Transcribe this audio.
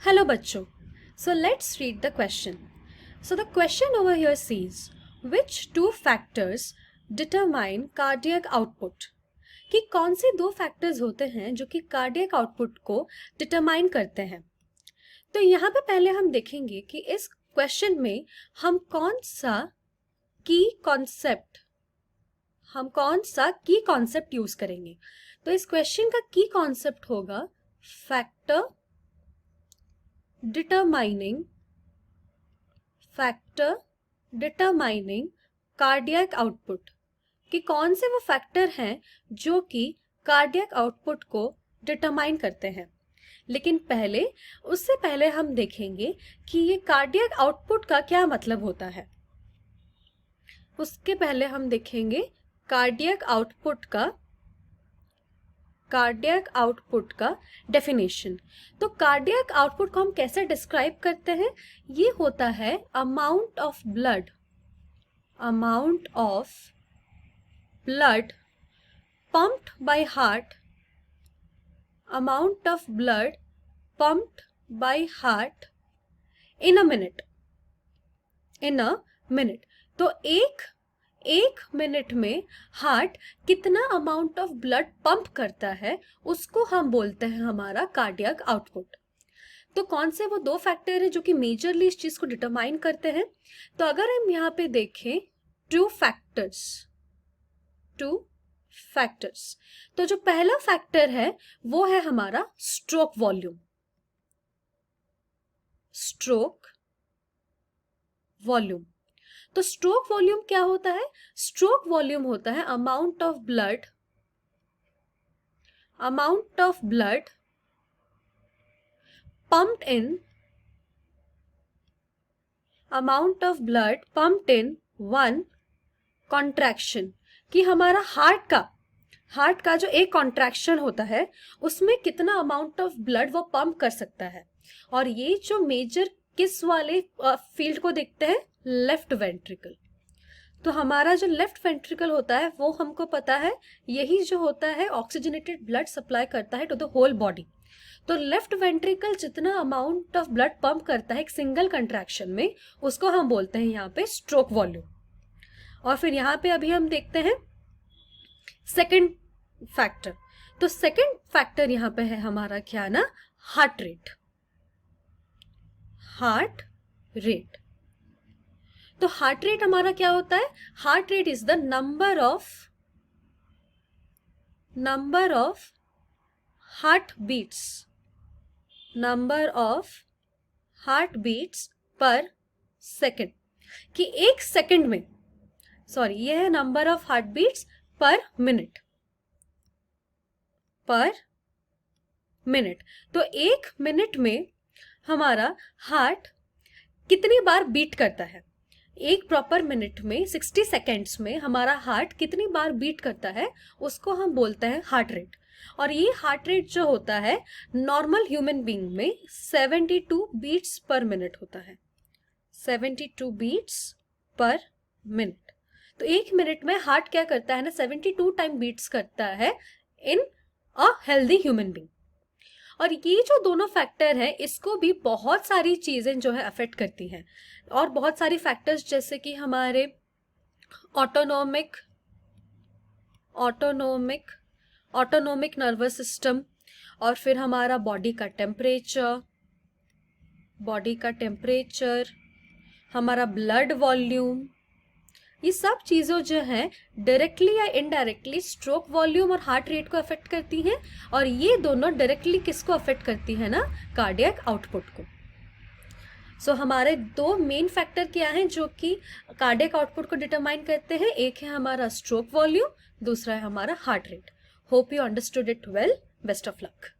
Hello बच्चों. So let's read the question. So the question over here says, which two factors determine cardiac output? कि कौन से दो factors होते हैं जो कि कार्डियक आउटपुट को डिटरमाइन करते हैं. तो यहाँ पे पहले हम देखेंगे कि इस क्वेश्चन में हम कौन सा की कॉन्सेप्ट यूज करेंगे. तो इस क्वेश्चन का की कॉन्सेप्ट होगा फैक्टर डिटरमाइनिंग कार्डियक आउटपुट. कि कौन से वो फैक्टर हैं जो कि कार्डियक आउटपुट को डिटरमाइन करते हैं. लेकिन उससे पहले हम देखेंगे कि ये कार्डियक आउटपुट का क्या मतलब होता है. उसके पहले हम देखेंगे कार्डियक आउटपुट का डेफिनेशन. तो कार्डियक आउटपुट को हम कैसे डिस्क्राइब करते हैं. ये होता है amount of blood pumped by heart in a minute. तो एक मिनट में हार्ट कितना अमाउंट ऑफ ब्लड पंप करता है उसको हम बोलते हैं हमारा कार्डियक आउटपुट. तो कौन से वो दो फैक्टर है जो कि मेजरली इस चीज को डिटरमाइन करते हैं. तो अगर हम यहाँ पे देखें टू फैक्टर्स, तो जो पहला फैक्टर है वो है हमारा स्ट्रोक वॉल्यूम. तो स्ट्रोक वॉल्यूम क्या होता है. स्ट्रोक वॉल्यूम होता है amount of blood pumped in one contraction. कि हमारा हार्ट का जो एक कॉन्ट्रैक्शन होता है उसमें कितना अमाउंट ऑफ ब्लड वो पंप कर सकता है. और ये जो मेजर किस वाले फील्ड को देखते हैं, लेफ्ट वेंट्रिकल. तो हमारा जो लेफ्ट वेंट्रिकल होता है वो हमको पता है यही जो होता है ऑक्सीजनेटेड ब्लड सप्लाई करता है टू द होल बॉडी. तो लेफ्ट वेंट्रिकल जितना अमाउंट ऑफ ब्लड पंप करता है एक सिंगल कंट्रैक्शन में उसको हम बोलते हैं यहाँ पे स्ट्रोक वॉल्यूम. और फिर यहाँ पे अभी हम देखते हैं सेकंड फैक्टर. तो सेकंड फैक्टर यहाँ पे है हमारा क्या ना, हार्ट रेट. तो हार्ट रेट हमारा क्या होता है. Heart rate is the number of heart beats per second. कि एक सेकेंड में, ये है number of heart beats per minute. तो एक मिनट में हमारा हार्ट कितनी बार बीट करता है. एक प्रॉपर मिनट में 60 सेकेंड्स में हमारा हार्ट कितनी बार बीट करता है उसको हम बोलते हैं हार्ट रेट. और ये हार्ट रेट जो होता है नॉर्मल ह्यूमन बीइंग में 72 बीट्स पर मिनट होता है. 72 बीट्स पर मिनट. तो एक मिनट में हार्ट क्या करता है ना, 72 टाइम बीट्स करता है इन अ हेल्दी ह्यूमन बीइंग. और ये जो दोनों फैक्टर है इसको भी बहुत सारी चीजें जो है अफेक्ट करती हैं. और बहुत सारी फैक्टर्स जैसे कि हमारे ऑटोनोमिक नर्वस सिस्टम, और फिर हमारा बॉडी का टेम्परेचर, हमारा ब्लड वॉल्यूम, ये सब चीज़ों जो है डायरेक्टली या इनडायरेक्टली स्ट्रोक वॉल्यूम और हार्ट रेट को अफेक्ट करती हैं. और ये दोनों डायरेक्टली किसको अफेक्ट करती है ना, कार्डियक आउटपुट को. सो हमारे दो मेन फैक्टर क्या हैं जो कि कार्डियक आउटपुट को डिटरमाइन करते हैं. एक है हमारा स्ट्रोक वॉल्यूम, दूसरा है हमारा heart rate. Hope you understood it well. Best of luck.